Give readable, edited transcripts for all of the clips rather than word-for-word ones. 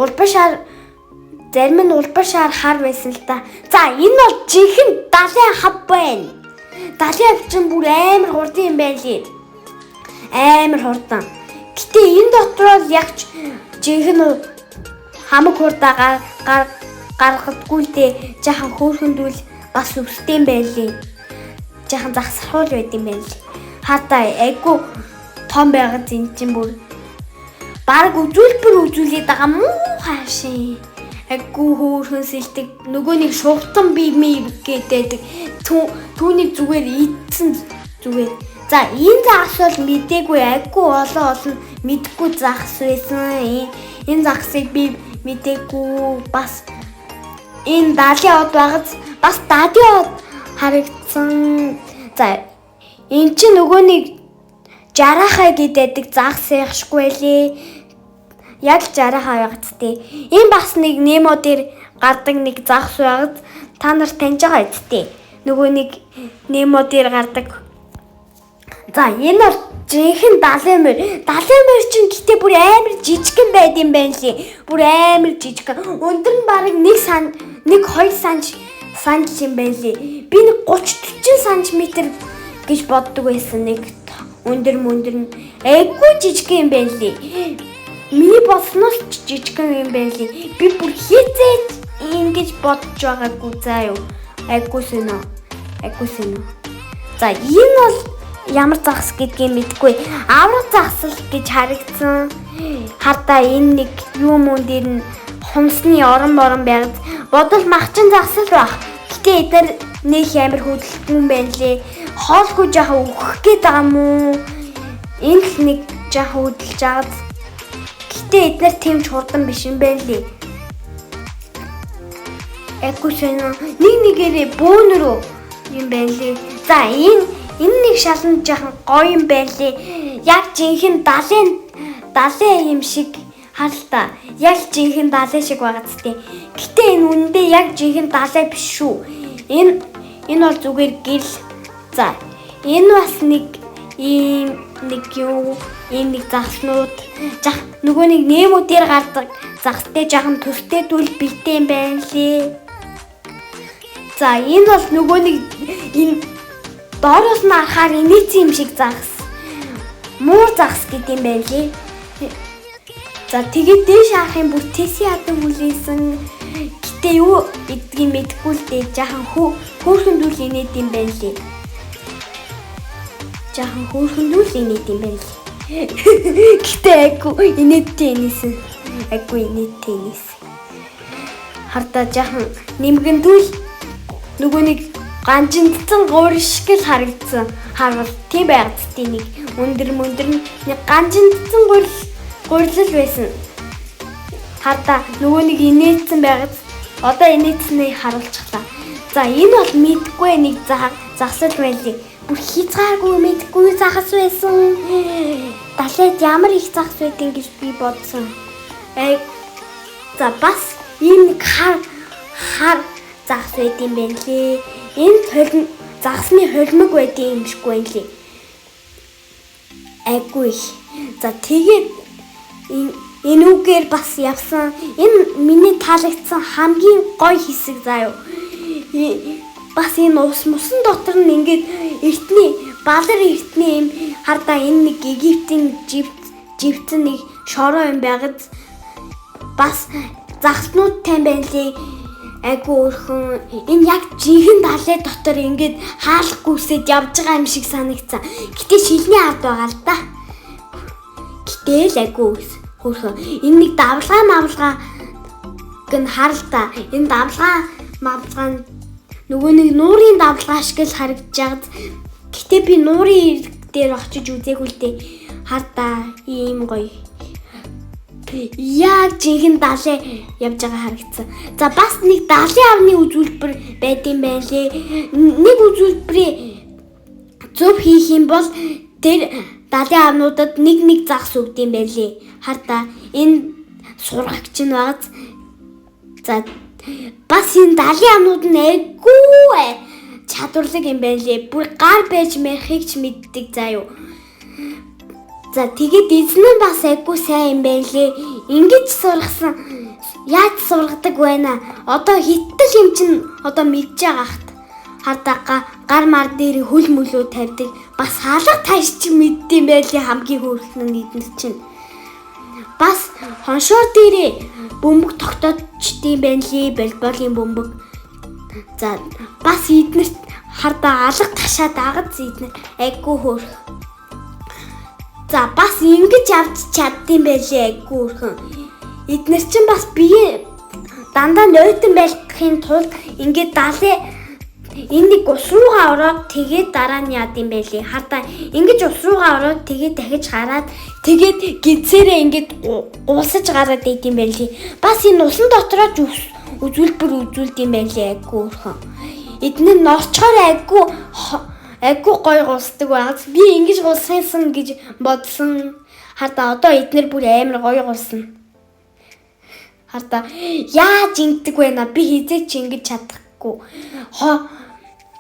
улбар шар зарим нь улбар шар хар байсан л та. За энэ бол жинхэнэ далайн хав байна. Далайн хав чинь бүр амар хурдан юм байлээ. Амар хурдан. Гэтэ энэ дотроо л яг жинхэнэ хамаг хурдаа гаргадаггүй дээ. Жахан хөөрхөндүүл бас өвстэй юм байлээ. Жахан загсархуул байд юм байл. Хатаа айгу том байгаад энэ чинь бүр баг үзүүлээд байгаа муу хаашаа. Айгу хөөрхөн сэлдэг нөгөө нэг шугтан би гэдэг түүнийг зүгээр ийдсэн зүгээр. За энэ загас бол мдээгүй айгу олон мэдгүй загас байсан. Энэ загсыг би мдээгүй бас энэ даалын од багц бас даадын од харагдсан. За энэ чи нөгөө нэг жарахаа гэдэг загас яхшгүй лээ. Яг жарахаа байгац тээ. Энэ бас нэг немо дээр гардаг нэг загас байгац та нар таньж байгаа үсттэй. Нөгөө нэг немо дээр гардаг. За энэ бол жинхэнэ далайн морь. Далайн морь чинь гэтээ бүр амар жижигхэн байд юм байна лээ. Бүр амар жижигхэн. Өндөр нь бараг 1-2 санж юм байлээ. Би нэг 30-40 см гэж боддог байсан нэг өндөр нь айгүй жижигхэн юм байлээ. Миний болсноос жижигхэн юм байлээ. Би бүр хийцээд ингэж бодож байгаагүй заа юу. Айгүй сэнэ. За энэ бол ямар загас гэдгийг мэдгүй. Авраг загас гэж харагдсан. Хардаа энэ нэг юм дээр нь хумсны орон байгаад бодол махчин загас л байх. Гэтэ эдгээр нэг амар хөдөлгөн юм байна лээ. Хоолгүй жаахан өгөх гээд байгаа мó. Энэ л нэг жаахан хөдөлж агаад. Гэтэ эдгээр тэмч хурдан биш юм байна лээ. Айгуу шинэ нэгээрээ бөөнөрөө юм байна лээ. За энэ нэг шалан жаахан гоё юм байна лээ. Яг жинхэнэ далайн юм шиг харалтаа. Яг жинхэнэ далайн шиг байгаа зү. Гэтэ энэ үнэндээ яг жинхэнэ далайн биш шүү. Энэ бол зүгээр гэрэл. За энэ бас нэг загснууд нөгөө нэг нэмүү дээр гардаг загстай жаахан төстэй дүүл битээ юм байна лээ. За энэ бол нөгөө нэг энэ доороос нь харахаар инээсэн юм шиг загас. Муур загас гэдэг юм байна лээ. За тэгээд дээш харах юм бүр тэсийн хатан хүлээсэн. Гэтэ юу гэдгийг мэдэхгүй л дээ. Жаахан хөөрхөн дүүл инээд юм байна лээ. Гэтэ айгүй инээдтэй инээсэн. Хардаа жаахан нэмгэн дүүл нөгөө нэг ганжиндсан гур шиг л харагдсан. Харвал тийм байгаад тийм нэг өндөр нэг ганжиндсан гурлал байсан. Хардаа нөгөө нэг инээдсэн байгаад одоо инээдсэнийг харуулчихлаа. За энэ бол мэдгүй нэг загсал байлээ. Бүр хязгааргүй мэдгүй загас байсан. Далайд ямар их загас байдгийг гэж би бодсон. За бас энэ нэг хар загас байд юм байна лээ. Энэ загасны холимог байд юм шиггүй юм лээ. Айгүй. За тэгээд энэ үгээр бас явсан. Энэ миний таалагдсан хамгийн гоё хэсэг заа юу. Бас энэ усан дотор нь ингээд балар эртний юм хардаа энэ нэг Египтийн живцэн нэг шороо юм байгаад бас загснууд тань байна лээ. Айгу өөрхөн энэ яг жинхэнэ далай дотор ингээд хаалхгүйсэд явж байгаа юм шиг санагдсан. Гэтэ шилний ард байгаа л да. Гэтэл айгу өөрхөн энэ нэг давлгаа гэн харалтаа. Энэ давлгаа нөгөө нэг нуурын давлгаа шиг л харагдаж байгаад. Гэтэ би нуурын ирэг дээр очиж үзээгүй л дээ. Хардаа ийм гоё. Яг жинхэнэ далай явж байгаа харагдсан. За бас нэг далайн авны үзүүлбэр байд юм байна лээ. Нэг үзүүлбэрээ зөв хийх юм бол тэр далайн авнуудад нэг загас өгд юм байна лээ. Хардаа энэ сургагч нь багц. За бас энэ далайн авнууд нь айгүй чадварлаг юм байна лээ. Бүр гар байж мэрхийг ч мэддэг заа юу. За тэгээд эзэн нь бас айгүй сайн юм байна лээ. Ингэж сургасан яаж сургадаг байна. Одоо хитэл юм чин одоо мэдж байгаа хат. Хардаа гар мар дээр хөл мөлөө тавьдаг. Бас хаалга тааш чи мэддэм байлээ хамгийн хөөрхөн нь эднэр чинь. Бас хоншоор дээр бөмбөг тогтоочдсон байна лээ. Волейболын бөмбөг. За бас эднэрт хардаа алга ташаад агад эднэр айггүй хөөрх. За бас ингэж авч чаддсан байлээ айггүй хөөрхөн. Эднэр чинь бас бие дандаа нойтон байхын тулд ингээд далээ энийг ус руугаа ороод тэгээд дараа нь яад юм байлээ. Хардаа ингэж ус руугаа ороод тэгээд дахиж гараад тэгээд гидсээрээ ингээд уусаж гараад байт юм байлээ. Бас энэ усан дотроо үзүүлбэр үзүүлд юм байлээ айггүй өөрхөн. Эднэр норчоор айггүй гоё гусдаг байгааз би ингэж гуссан гэж бодсон. Хардаа одоо эднэр бүр амар гоё гусна. Хардаа яаж ингэдэг вэ наа би хизээч ингэж чадахгүй.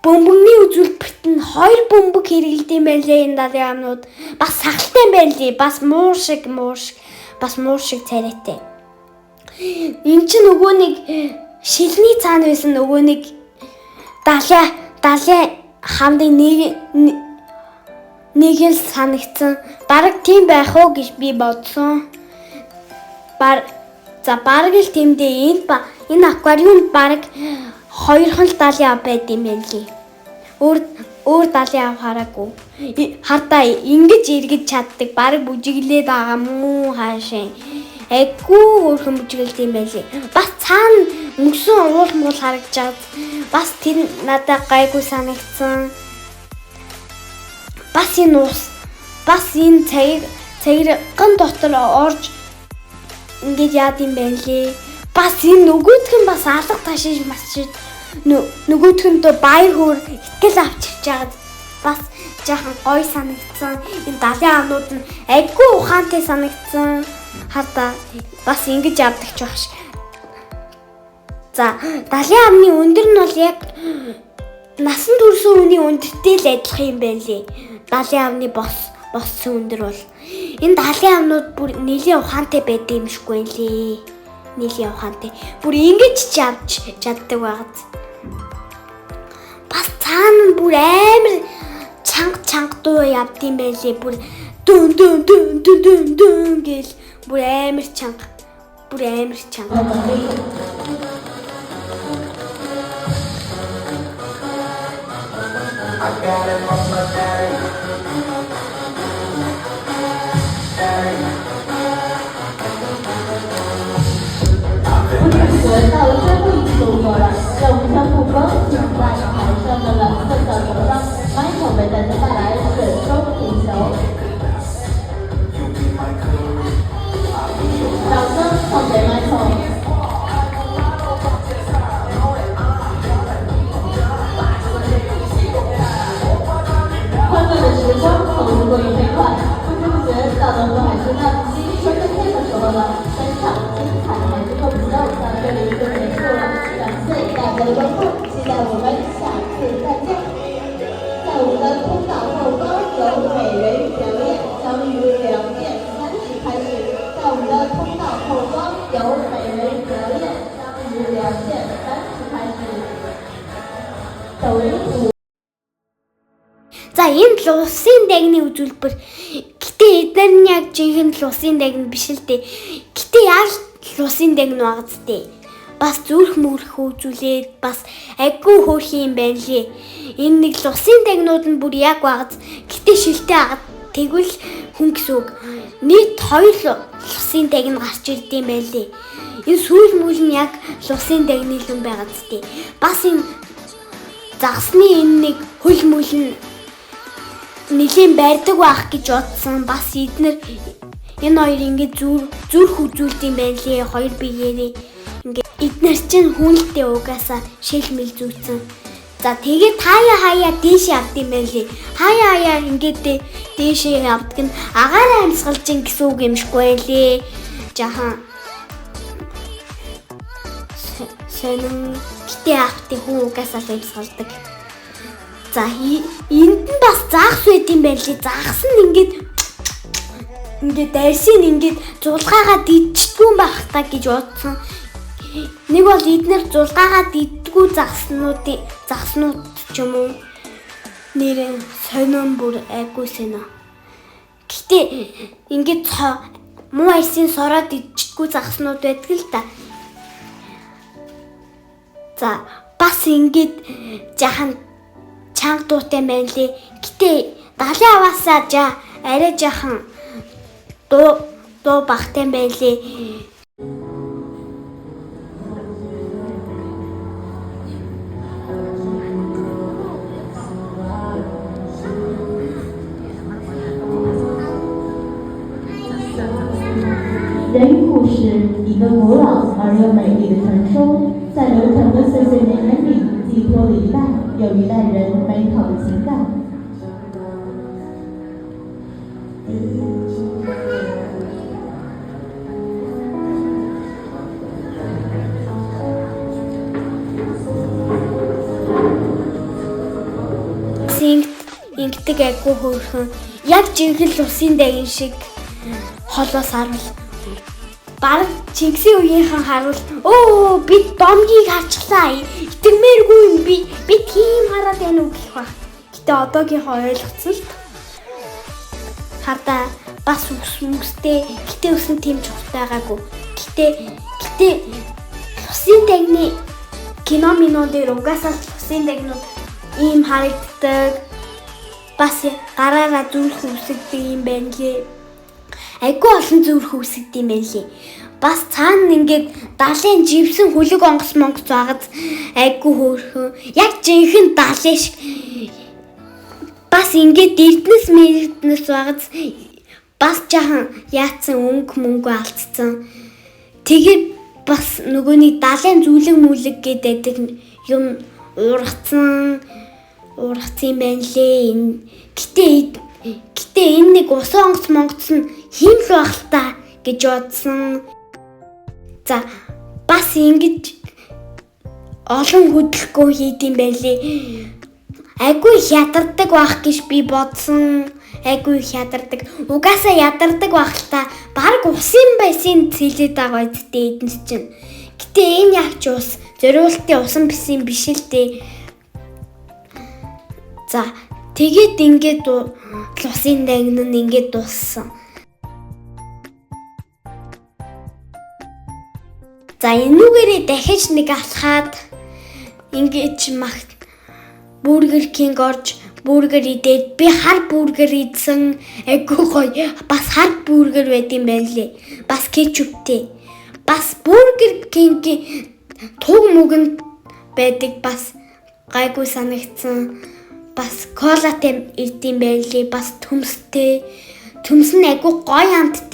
Бөмбөгний үзүүлбэрт нь 2 бөмбөг хэрэглэдэм байлээ энэ далайн амнууд. Бас сахалтай байлээ. Бас муур шиг царайтай. Энд чинь нөгөө нэг шилний цаана байсан нөгөө нэг далайн хамдын нэг л санагдсан. Бараг тийм байх уу гэж би бодсон. За бараг л тиймдээ энэ аквариумд бараг 2 хоног далайн ав байд юм байна лээ. Өөр далайн ав хараагүй. Хардаа ингэж эргэж чаддаг. Бараг бүжиглээд байгаа мүү хаашаа. Айггүй өөрхөн бүжиглээд юм байлээ. Бас цаана мөсөн уул харагдаад бас тэр надад гайгүй санагдсан. Бас энэ цагирган дотор орж ингэж яад юм байлээ. Бас энэ нөгөөдх нь бас алга ташиж масчид нөгөөдх нь дөө баяр хөөр итгэл авчирч байгаад бас жаахан гоё санагдсан. Энэ далайн амнууд нь айгүй ухаантай санагдсан. Хардаа бас ингэж явдаг ч багш. За далайн амны өндөр нь бол яг насан турш хүний өндөртэй л адилхан юм байлээ. Далайн амны боссон өндөр бол энэ далайн амнууд бүр нэлээд ухаантай байдаг юм шиггүй лээ. Нэлээд ухаантай. Бүр ингэж авч чаддаг байгаад. Бас цаана бүр амар чанга дуу явд юм байлээ. Бүр дүн гэл бүр амар чанга. I got it from my daddy. За энэ лусын дагны үзүүлбэр гэтээ эдгээр нь яг жинхэнэ лусын дагн биш л дээ. Гэтээ яг лусын дагн багц дээ. Бас зүрх мөрх үзүүлээд бас айгүй хөөх юм байна лээ. Энэ нэг лусын дагнууд нь бүр яг багц. Гэтээ шилтэй агаад тэгвэл хүн гэсэн үг. Нийт 2 лусын дагн гарч ирдэм байлээ. Энэ сүүл мүл нь яг лусын дагны л юм байгааз дээ. Бас энэ загсны энэ нэг хөл мүл нь нэлийн байрдаг байх гэж бодсон. Бас эднэр энэ хоёр ингээд зүрх үзүүлд юм байна лээ. Хоёр биеэрээ ингээд эднэр чинь хүнлтэй угаасаа шилмэл зүүцэн. За тэгээд хаяа дээш явд юм байна лээ. Хаяа ингээд дээшээ явдаг нь агаараа амьсгалж ин гэсэн үг юм шиггүй лээ. Жахан сонин гэтээ ахтын хүн угаасаа амьсгалдаг. За энд нь бас загс байт юм байна лээ. Загс нь ингээд ингээд дайрсыг ингээд зулгаагаа дидчихгүй байх та гэж бодсон. Нэг бол эднэр зулгаагаа диддгүү загснууд ч юм уу нэрэн сонион бүр айгуу сонио. Гэтэ ингээд муу айсын сороод дидчихгүй загснууд байдаг л та. За бас ингээд жахан чанга дуутай байна лээ. Гэтэ далайн аваасаа арай жахан дуу багтай байна лээ.人与故事，一个古老而又美丽的传说，在流传的岁岁年年里，寄托了一代又一代人美好的情感。Ингэдэг айгуу хөөрхөн яг жинхэнэ усын дагин шиг холоос харуул. Бараг Чингисийн үеийнхэн харуул. Оо бид домгийг харчлаа. Итэрмээргүй юм би тийм хараад байна уу гэх баг. Гэтэ одоогийнхоо ойлгоцсон л. Хардаа бас үстэй. Гэтэ үсэн тийм чухал байгаагүй. Гэтэ усын дагны кино дээр угаасаа усын дагнууд ийм харагддаг. Бас гараараа зүрх үсгдэг юм байна лээ. Айгүй олон зүрх үсгдэг юм байна лээ. Бас цаана ингээд далайн живсэн хүлэг онгоц байгаад айгүй хөөрхөн. Яг жинхэнэ далайн шиг. Бас ингээд эрдэнэс байгаад бас жахан яатсан мөнгө алдсан. Тэгээд бас нөгөөний далайн мүлэг гэдэг юм ургацсан юм байна лээ. Гэтэ энэ нэг усан онгоц нь хин л байх л та гэж бодсон. За бас ингэж олон хөдөлгөөн хийдэм байлээ. Айгүй ядардаг байх гэж би бодсон. Айгүй ядардаг. Угаасаа ядардаг байх л та. Бараг усын байсан цэлээд байгаа үсттэй эдэнс чинь. Гэтэ энэ яг ч ус зориултын усан бисэн биш л дээ. За тэгээд ингээд усын дагн нь ингээд дууссан. За энүүгээрээ дахиж нэг алхаад ингээд Бургер Кинг орж бургер идээд би хар бургер идсэн. Айгүй гоё. Бас хар бургер байт юм байна лээ. Бас кетчуптэй. Бас Бургер Кингийн туг мөгөнд байдаг бас гайгүй санагдсан. Бас колатай ирдэм байлээ. Бас төмстэй. Төмс нь айгүй гоё амттай.